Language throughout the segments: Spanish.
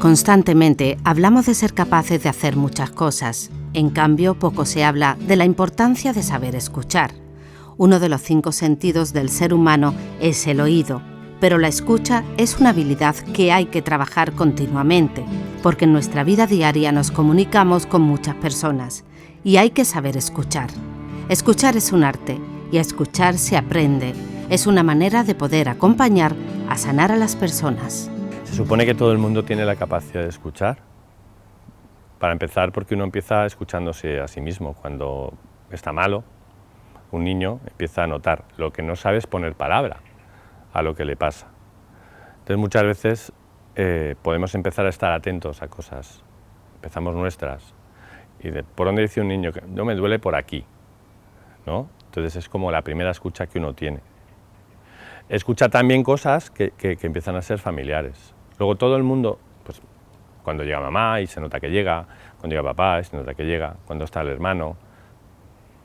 Constantemente hablamos de ser capaces de hacer muchas cosas. En cambio, poco se habla de la importancia de saber escuchar. Uno de los 5 sentidos del ser humano es el oído, pero la escucha es una habilidad que hay que trabajar continuamente, porque en nuestra vida diaria nos comunicamos con muchas personas y hay que saber escuchar. Escuchar es un arte y a escuchar se aprende. Es una manera de poder acompañar a sanar a las personas. Se supone que todo el mundo tiene la capacidad de escuchar. Para empezar, porque uno empieza escuchándose a sí mismo. Cuando está malo, un niño empieza a notar. Lo que no sabe es poner palabra a lo que le pasa. Entonces muchas veces podemos empezar a estar atentos a cosas. Empezamos nuestras. Y ¿por dónde dice un niño? Que no, me duele por aquí, ¿no? Entonces es como la primera escucha que uno tiene. Escucha también cosas que empiezan a ser familiares. Luego todo el mundo, pues cuando llega mamá y se nota que llega, cuando llega papá y se nota que llega, cuando está el hermano,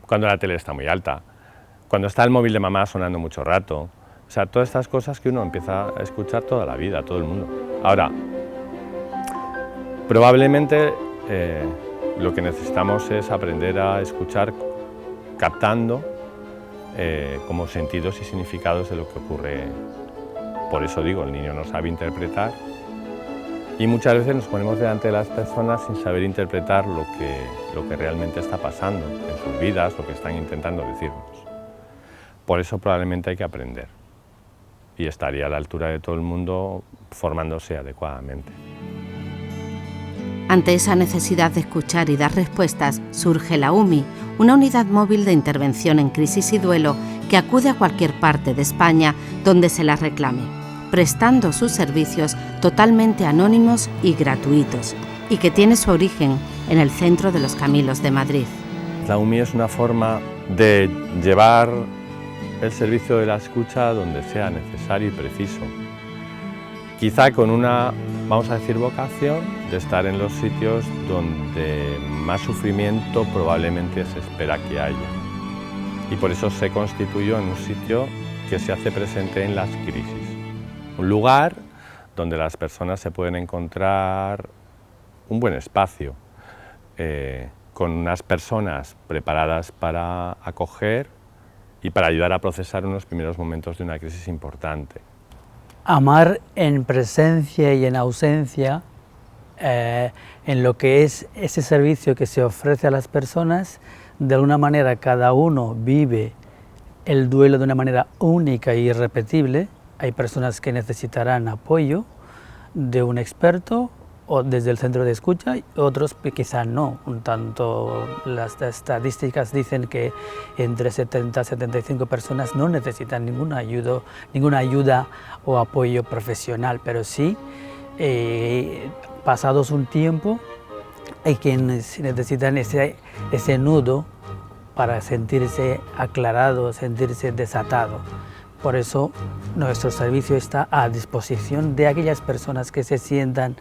cuando la tele está muy alta, cuando está el móvil de mamá sonando mucho rato. O sea, todas estas cosas que uno empieza a escuchar toda la vida, todo el mundo. Ahora, probablemente lo que necesitamos es aprender a escuchar captando como sentidos y significados de lo que ocurre. Por eso digo, el niño no sabe interpretar y muchas veces nos ponemos delante de las personas sin saber interpretar lo que realmente está pasando en sus vidas, lo que están intentando decirnos. Por eso probablemente hay que aprender y estaría a la altura de todo el mundo formándose adecuadamente. Ante esa necesidad de escuchar y dar respuestas, surge la UMI, una unidad móvil de intervención en crisis y duelo que acude a cualquier parte de España donde se la reclame, prestando sus servicios totalmente anónimos y gratuitos, y que tiene su origen en el centro de los Camilos de Madrid. La UMI es una forma de llevar el servicio de la escucha donde sea necesario y preciso. Quizá con una, vamos a decir, vocación de estar en los sitios donde más sufrimiento probablemente se espera que haya. Y por eso se constituyó en un sitio que se hace presente en las crisis. Un lugar donde las personas se pueden encontrar un buen espacio, con unas personas preparadas para acoger y para ayudar a procesar unos primeros momentos de una crisis importante. Amar en presencia y en ausencia, en lo que es ese servicio que se ofrece a las personas, de alguna manera cada uno vive el duelo de una manera única e irrepetible. Hay personas que necesitarán apoyo de un experto o desde el centro de escucha, y otros quizás no. Un tanto las estadísticas dicen que entre 70 y 75 personas no necesitan ninguna ayuda o apoyo profesional, pero sí, pasados un tiempo, hay quienes necesitan ese nudo para sentirse aclarado, sentirse desatado. Por eso nuestro servicio está a disposición de aquellas personas que se sientan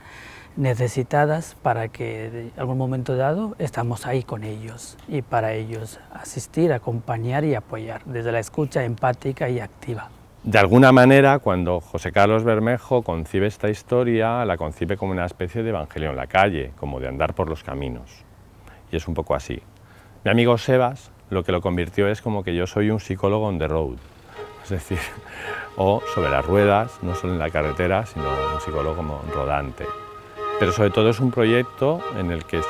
necesitadas, para que en algún momento dado estamos ahí con ellos y para ellos asistir, acompañar y apoyar desde la escucha empática y activa. De alguna manera, cuando José Carlos Bermejo concibe esta historia, la concibe como una especie de evangelio en la calle, como de andar por los caminos. Y es un poco así. Mi amigo Sebas lo que lo convirtió es como que yo soy un psicólogo on the road, es decir, o sobre las ruedas, no solo en la carretera, sino un psicólogo como rodante. Pero sobre todo es un proyecto en el que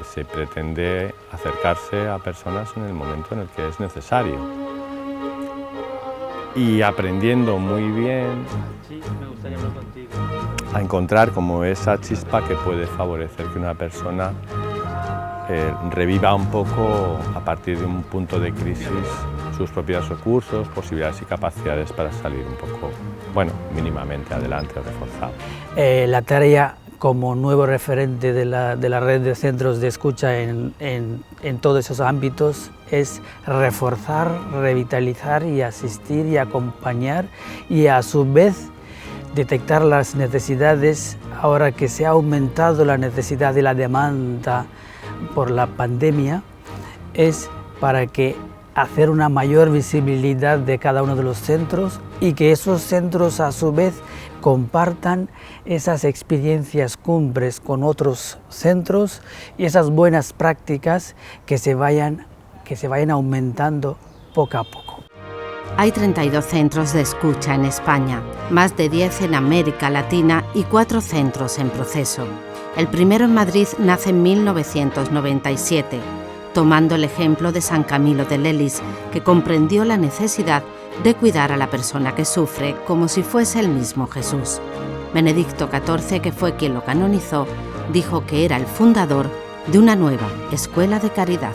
se pretende acercarse a personas en el momento en el que es necesario. Y aprendiendo muy bien a encontrar como esa chispa que puede favorecer que una persona reviva un poco a partir de un punto de crisis sus propios recursos, posibilidades y capacidades para salir un poco, bueno, mínimamente adelante, reforzado. La tarea como nuevo referente de la red de centros de escucha en todos esos ámbitos es reforzar, revitalizar y asistir y acompañar, y a su vez detectar las necesidades. Ahora que se ha aumentado la necesidad y la demanda por la pandemia, es para que hacer una mayor visibilidad de cada uno de los centros y que esos centros a su vez compartan esas experiencias cumbres con otros centros y esas buenas prácticas que se vayan aumentando poco a poco. Hay 32 centros de escucha en España, más de 10 en América Latina y 4 centros en proceso. El primero en Madrid nace en 1997, tomando el ejemplo de San Camilo de Lelis, que comprendió la necesidad de cuidar a la persona que sufre como si fuese el mismo Jesús. Benedicto XIV, que fue quien lo canonizó, dijo que era el fundador de una nueva escuela de caridad.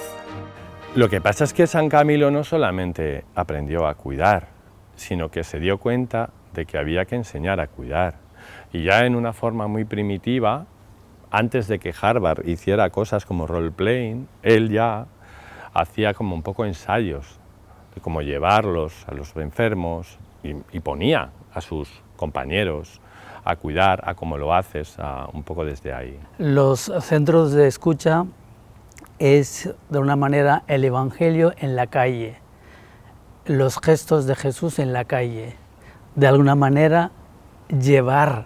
Lo que pasa es que San Camilo no solamente aprendió a cuidar, sino que se dio cuenta de que había que enseñar a cuidar. Y ya en una forma muy primitiva, antes de que Harvard hiciera cosas como role-playing, él ya hacía como un poco ensayos de cómo llevarlos a los enfermos y ponía a sus compañeros a cuidar, a cómo lo haces, un poco desde ahí. Los centros de escucha es de una manera el Evangelio en la calle, los gestos de Jesús en la calle, de alguna manera llevar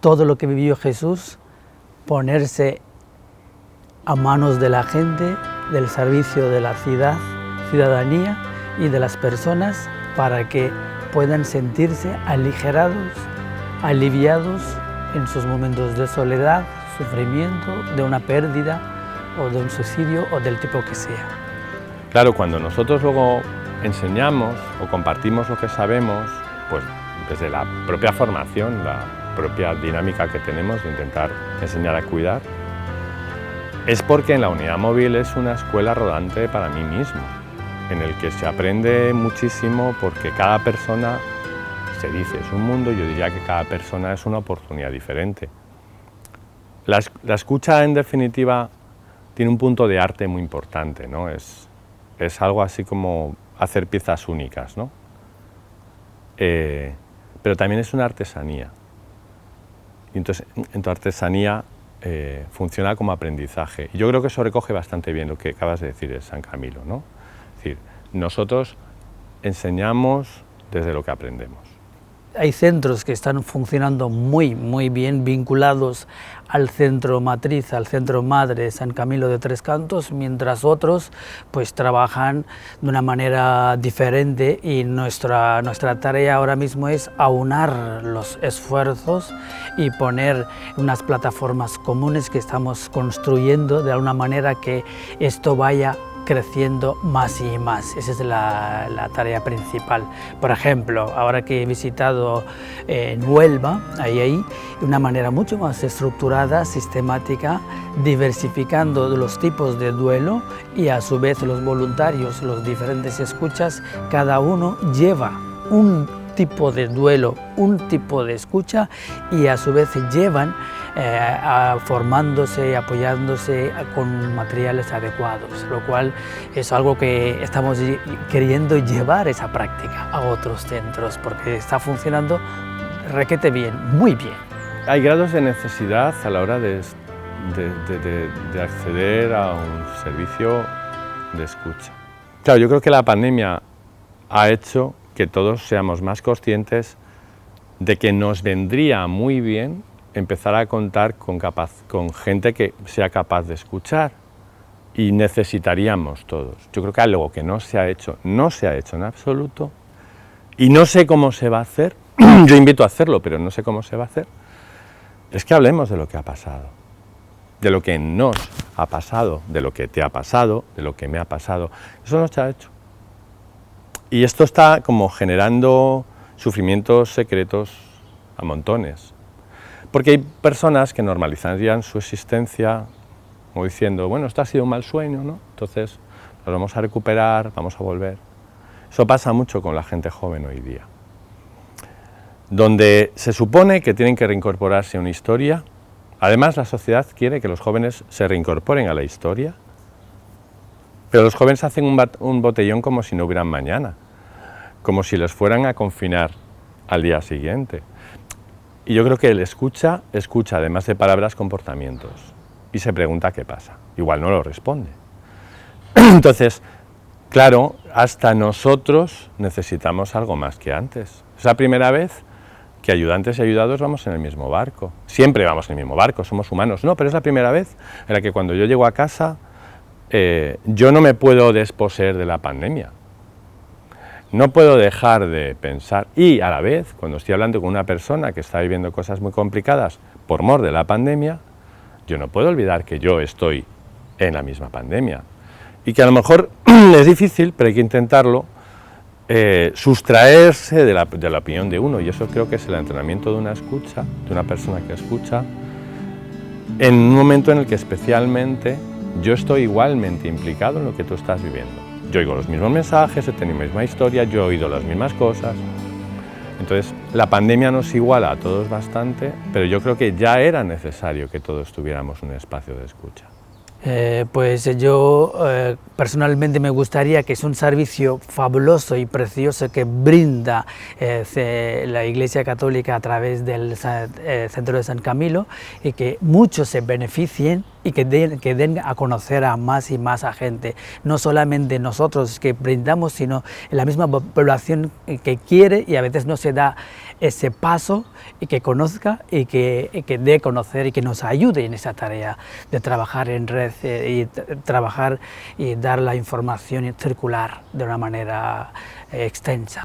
todo lo que vivió Jesús, ponerse a manos de la gente, del servicio de la ciudadanía y de las personas para que puedan sentirse aligerados, aliviados en sus momentos de soledad, sufrimiento, de una pérdida o de un suicidio o del tipo que sea. Claro, cuando nosotros luego enseñamos o compartimos lo que sabemos, pues desde la propia formación, la propia dinámica que tenemos de intentar enseñar a cuidar, es porque en la unidad móvil es una escuela rodante para mí mismo, en el que se aprende muchísimo porque cada persona, se dice, es un mundo, yo diría que cada persona es una oportunidad diferente. La escucha, en definitiva, tiene un punto de arte muy importante, ¿no? Es algo así como hacer piezas únicas, ¿no? Pero también es una artesanía. Y entonces, en tu artesanía funciona como aprendizaje. Y yo creo que eso recoge bastante bien lo que acabas de decir de San Camilo, ¿no? Es decir, nosotros enseñamos desde lo que aprendemos. Hay centros que están funcionando muy bien, vinculados al centro matriz, al centro madre San Camilo de Tres Cantos, mientras otros pues trabajan de una manera diferente y nuestra tarea ahora mismo es aunar los esfuerzos y poner unas plataformas comunes que estamos construyendo de alguna manera que esto vaya creciendo más y más. Esa es la tarea principal. Por ejemplo, ahora que he visitado en Huelva, ahí de una manera mucho más estructurada, sistemática, diversificando los tipos de duelo y a su vez los voluntarios, los diferentes escuchas, cada uno lleva un tipo de duelo, un tipo de escucha y a su vez llevan formándose, apoyándose con materiales adecuados, lo cual es algo que estamos queriendo llevar esa práctica a otros centros porque está funcionando requete bien, muy bien. Hay grados de necesidad a la hora de acceder a un servicio de escucha. Claro, yo creo que la pandemia ha hecho que todos seamos más conscientes de que nos vendría muy bien empezar a contar con gente que sea capaz de escuchar y necesitaríamos todos. Yo creo que algo que no se ha hecho en absoluto y no sé cómo se va a hacer, yo invito a hacerlo, pero no sé cómo se va a hacer, es que hablemos de lo que ha pasado, de lo que nos ha pasado, de lo que te ha pasado, de lo que me ha pasado. Eso no se ha hecho. Y esto está como generando sufrimientos secretos a montones. Porque hay personas que normalizarían su existencia como diciendo, bueno, esto ha sido un mal sueño, ¿no? Entonces nos vamos a recuperar, vamos a volver. Eso pasa mucho con la gente joven hoy día. Donde se supone que tienen que reincorporarse a una historia. Además, la sociedad quiere que los jóvenes se reincorporen a la historia. Pero los jóvenes hacen un botellón como si no hubiera mañana, como si les fueran a confinar al día siguiente. Y yo creo que él escucha además de palabras, comportamientos, y se pregunta qué pasa. Igual no lo responde. Entonces, claro, hasta nosotros necesitamos algo más que antes. Es la primera vez que ayudantes y ayudados vamos en el mismo barco. Siempre vamos en el mismo barco, somos humanos. No, pero es la primera vez en la que cuando yo llego a casa, yo no me puedo desposeer de la pandemia. No puedo dejar de pensar, y a la vez, cuando estoy hablando con una persona que está viviendo cosas muy complicadas por mor de la pandemia, yo no puedo olvidar que yo estoy en la misma pandemia. Y que a lo mejor es difícil, pero hay que intentarlo, sustraerse de la opinión de uno, y eso creo que es el entrenamiento de una escucha, de una persona que escucha, en un momento en el que especialmente yo estoy igualmente implicado en lo que tú estás viviendo. Yo oigo los mismos mensajes, he tenido la misma historia, yo he oído las mismas cosas. Entonces, la pandemia nos iguala a todos bastante, pero yo creo que ya era necesario que todos tuviéramos un espacio de escucha. Pues yo personalmente me gustaría que es un servicio fabuloso y precioso que brinda la Iglesia Católica a través del Centro de San Camilo, y que muchos se beneficien y que den a conocer a más y más a gente, no solamente nosotros que brindamos, sino la misma población que quiere y a veces no se da ese paso, y que conozca y que dé a conocer y que nos ayude en esa tarea de trabajar en red y trabajar y dar la información circular de una manera extensa.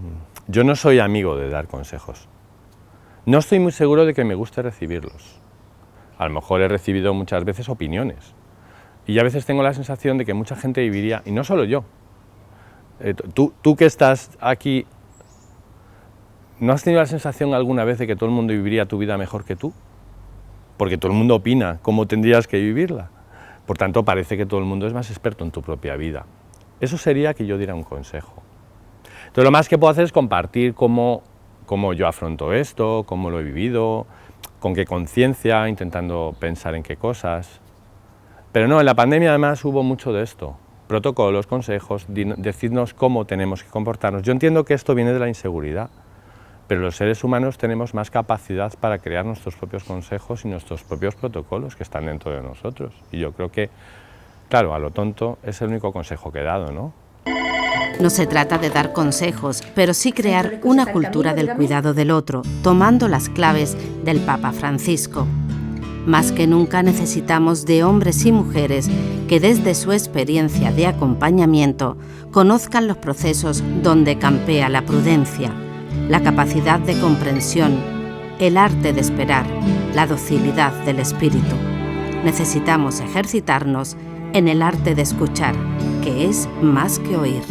Yo no soy amigo de dar consejos. No estoy muy seguro de que me guste recibirlos. A lo mejor he recibido muchas veces opiniones y a veces tengo la sensación de que mucha gente viviría, y no solo yo, tú que estás aquí, ¿no has tenido la sensación alguna vez de que todo el mundo viviría tu vida mejor que tú? Porque todo el mundo opina cómo tendrías que vivirla. Por tanto, parece que todo el mundo es más experto en tu propia vida. Eso sería que yo diera un consejo. Entonces, lo más que puedo hacer es compartir cómo yo afronto esto, cómo lo he vivido, con qué conciencia, intentando pensar en qué cosas. Pero no, en la pandemia además hubo mucho de esto. Protocolos, consejos, decirnos cómo tenemos que comportarnos. Yo entiendo que esto viene de la inseguridad, pero los seres humanos tenemos más capacidad para crear nuestros propios consejos y nuestros propios protocolos que están dentro de nosotros. Y yo creo que, claro, a lo tonto es el único consejo que he dado, ¿no? No se trata de dar consejos, pero sí crear una cultura del cuidado del otro, tomando las claves del Papa Francisco. Más que nunca necesitamos de hombres y mujeres que desde su experiencia de acompañamiento conozcan los procesos donde campea la prudencia, la capacidad de comprensión, el arte de esperar, la docilidad del espíritu. Necesitamos ejercitarnos en el arte de escuchar, que es más que oír.